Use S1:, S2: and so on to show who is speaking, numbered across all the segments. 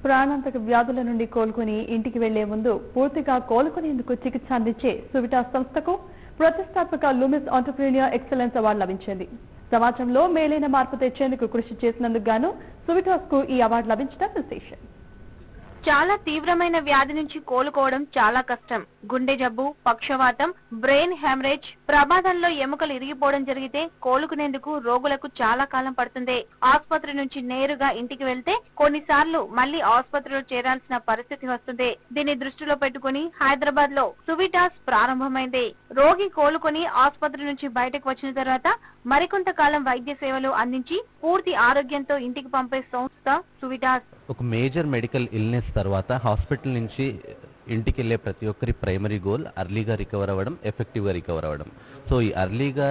S1: ప్రాణాంతక వ్యాధుల నుండి కోలుకొని ఇంటికి వెళ్లే ముందు పూర్తిగా కోలుకునేందుకు చికిత్స అందించే సువిటాస్ సంస్థకు ప్రతిష్టాత్మక లూమిస్ ఆంటర్‌ప్రెన్యూర్ ఎక్సలెన్స్ అవార్డు లభించింది. సమాజంలో మేలైన మార్పు తెచ్చేందుకు కృషి చేసినందుకు గాను సువిటాస్ కు ఈ అవార్డు లభించడం విశేషం.
S2: చాలా తీవ్రమైన వ్యాధి నుంచి కోలుకోవడం చాలా కష్టం. గుండె జబ్బు, పక్షవాతం, బ్రెయిన్ హెమరేజ్, ప్రమాదంలో ఎముకలు ఇరిగిపోవడం జరిగితే కోలుకునేందుకు రోగులకు చాలా కాలం పడుతుంది. ఆసుపత్రి నుంచి నేరుగా ఇంటికి వెళ్తే కొన్నిసార్లు మళ్లీ ఆసుపత్రిలో చేరాల్సిన పరిస్థితి వస్తుంది. దీన్ని దృష్టిలో పెట్టుకుని హైదరాబాద్ లో సువిటాస్ ప్రారంభమైంది. రోగి కోలుకొని ఆసుపత్రి నుంచి బయటకు వచ్చిన తర్వాత మరికొంతకాలం వైద్య సేవలు అందించి పూర్తి ఆరోగ్యంతో ఇంటికి పంపే సంస్థ సువిటాస్.
S3: ఒక మేజర్ మెడికల్ ఇల్నెస్ తర్వాత హాస్పిటల్ నుంచి ఇంటికి వెళ్ళే ప్రతి ఒక్కరి ప్రైమరీ గోల్ అర్లీగా రికవర్ అవ్వడం, ఎఫెక్టివ్గా రికవర్ అవ్వడం. సో ఈ అర్లీగా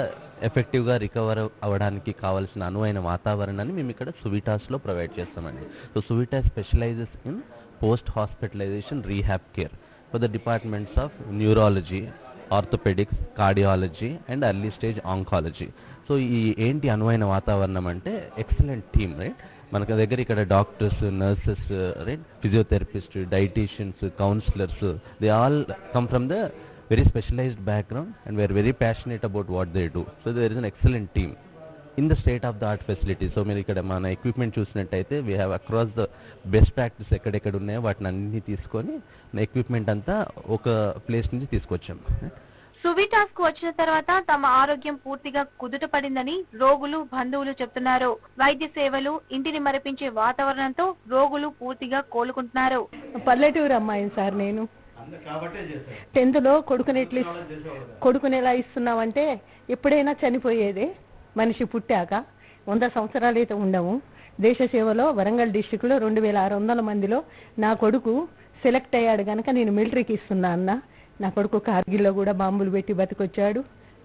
S3: ఎఫెక్టివ్గా రికవర్ అవ్వడానికి కావాల్సిన అనువైన వాతావరణాన్ని మేము ఇక్కడ సువిటాస్లో ప్రొవైడ్ చేస్తామండి. So Suvitas specializes in post hospitalization rehab care for the departments of neurology, orthopaedics, cardiology and early stage oncology. So ఈ ఏంటి అనువైన వాతావరణం అంటే ఎక్సలెంట్ టీమ్, రైట్? మనకు దగ్గర ఇక్కడ doctors, nurses, right, physiotherapist, dietitians, counsellors, they all come from the very specialised background and we are very passionate about what they do. So there is an excellent team in the state of the art facility. So మీరు ఇక్కడ మన equipment చూసినట్టయితే we have across the best practice ఎక్కడెక్కడ ఉన్నాయో వాటిని అన్ని తీసుకొని equipment అంతా ఒక ప్లేస్ నుంచి తీసుకొచ్చాం.
S2: సువిటాస్ కు వచ్చిన తర్వాత తమ ఆరోగ్యం పూర్తిగా కుదుట పడిందని రోగులు, బంధువులు చెప్తున్నారు. వైద్య సేవలు, ఇంటిని మరిపించే వాతావరణంతో రోగులు పూర్తిగా కోలుకుంటున్నారు.
S1: పల్లెటూరు అమ్మాయిని సార్ నేను. 10th లో కొడుకుని ఎలా ఇస్తున్నామంటే ఎప్పుడైనా చనిపోయేదే మనిషి పుట్టాక. 100 సంవత్సరాలు అయితే ఉండము. దేశ సేవలో వరంగల్ డిస్టిక్ లో 2600 మందిలో నా కొడుకు సెలెక్ట్ అయ్యాడు గనక నేను మిలిటరీకి ఇస్తున్నా అన్న. నా కొడుకు కార్గిల్లో కూడా బాంబులు పెట్టి బతికొచ్చాడు.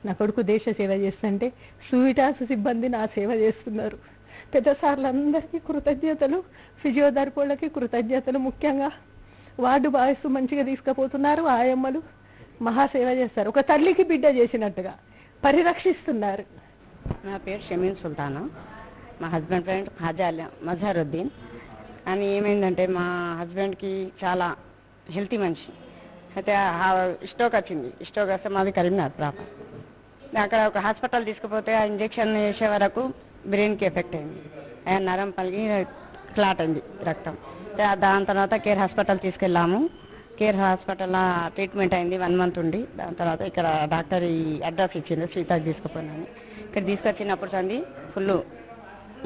S1: నా కొడుకు దేశ సేవ చేస్తుంటే సువిటాస్ సిబ్బంది నా సేవ చేస్తున్నారు. పెద్ద సార్లందరికీ కృతజ్ఞతలు, ఫిజియోథెరపీలకి కృతజ్ఞతలు. ముఖ్యంగా వార్డు బాయ్స్ మంచిగా తీసుకుపోతున్నారు. ఆయమ్మలు మహాసేవ చేస్తారు. ఒక తల్లికి బిడ్డ చేసినట్టుగా పరిరక్షిస్తున్నారు.
S4: నా పేరు షమీన్ సుల్తానా. మా హస్బెండ్ ఫ్రెండ్ హాజా మజహరుద్దీన్. అని ఏమైందంటే మా హస్బెండ్కి చాలా హెల్తీ మనిషి అయితే స్ట్రోక్ వచ్చింది. స్ట్రోక్ వస్తే మాది కరీంనగర్ ప్రాపర్. అక్కడ ఒక హాస్పిటల్ తీసుకుపోతే ఆ ఇంజక్షన్ వేసే వరకు బ్రెయిన్కి ఎఫెక్ట్ అయింది. నరం పలిగి క్లాట్ అయింది రక్తం. దాని తర్వాత కేర్ హాస్పిటల్ తీసుకెళ్ళాము. కేర్ హాస్పిటల్లో ట్రీట్మెంట్ అయింది 1 month ఉండి. దాని తర్వాత ఇక్కడ డాక్టర్ ఈ అడ్రస్ ఇచ్చింది, సీతాకి తీసుకుపోయినాను. ఇక్కడ తీసుకొచ్చినప్పుడు సంది ఫుల్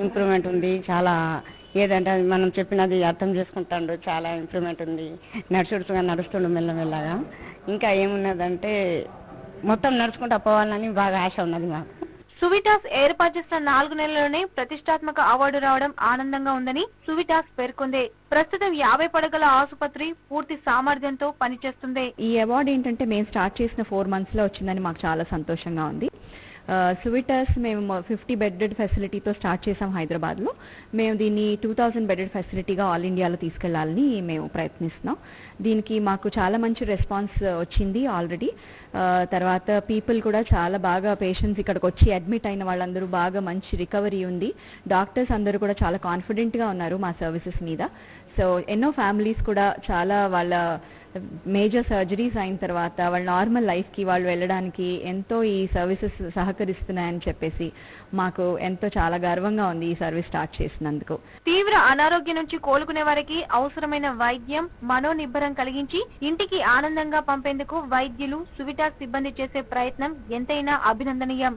S4: ఇంప్రూవ్మెంట్ ఉంది. చాలా ఏదంటే మనం చెప్పినది అర్థం చేసుకుంటాడు. చాలా ఇంప్రూవ్మెంట్ ఉంది. నడుస్తుండు మెల్లమెల్లగా. ఇంకా ఏమున్నదంటే మొత్తం నడుచుకుంటూ పోవాలని బాగా ఆశ ఉన్నది మాకు.
S2: సువిటాస్ ఏర్పాటు చేసిన 4 నెలల్లోనే ప్రతిష్టాత్మక అవార్డు రావడం ఆనందంగా ఉందని సువిటాస్ పేర్కొంది. ప్రస్తుతం 50 పడకల ఆసుపత్రి పూర్తి సామర్థ్యంతో పనిచేస్తుంది.
S5: ఈ అవార్డు ఏంటంటే మేము స్టార్ట్ చేసిన 4 months లో వచ్చిందని మాకు చాలా సంతోషంగా ఉంది. సువిటాస్ మేము 50 bedded ఫెసిలిటీతో స్టార్ట్ చేసాం హైదరాబాద్ లో. మేము దీన్ని 2000 bedded ఫెసిలిటీగా ఆల్ ఇండియాలో తీసుకెళ్లాలని మేము ప్రయత్నిస్తున్నాం. దీనికి మాకు చాలా మంచి రెస్పాన్స్ వచ్చింది ఆల్రెడీ. తర్వాత పీపుల్ కూడా చాలా బాగా, పేషెంట్స్ ఇక్కడికి వచ్చి అడ్మిట్ అయిన వాళ్ళందరూ బాగా మంచి రికవరీ ఉంది. డాక్టర్స్ అందరూ కూడా చాలా కాన్ఫిడెంట్ గా ఉన్నారు మా సర్వీసెస్ మీద. సో ఎన్నో ఫ్యామిలీస్ కూడా చాలా వాళ్ళ మేజర్ సర్జరీస్ అయిన తర్వాత వాళ్ళ నార్మల్ లైఫ్ కి వాళ్ళు వెళ్ళడానికి ఎంతో ఈ సర్వీసెస్ సహకరిస్తున్నాయని చెప్పేసి మాకు ఎంతో చాలా గర్వంగా ఉంది ఈ సర్వీస్ స్టార్ట్ చేసినందుకు.
S2: తీవ్ర అనారోగ్యం నుంచి కోలుకునే వారికి అవసరమైన వైద్యం, మనోనిబ్బరం కలిగించి ఇంటికి ఆనందంగా పంపేందుకు వైద్యులు, సువిటాస్ సిబ్బంది చేసే ప్రయత్నం ఎంతైనా అభినందనీయం.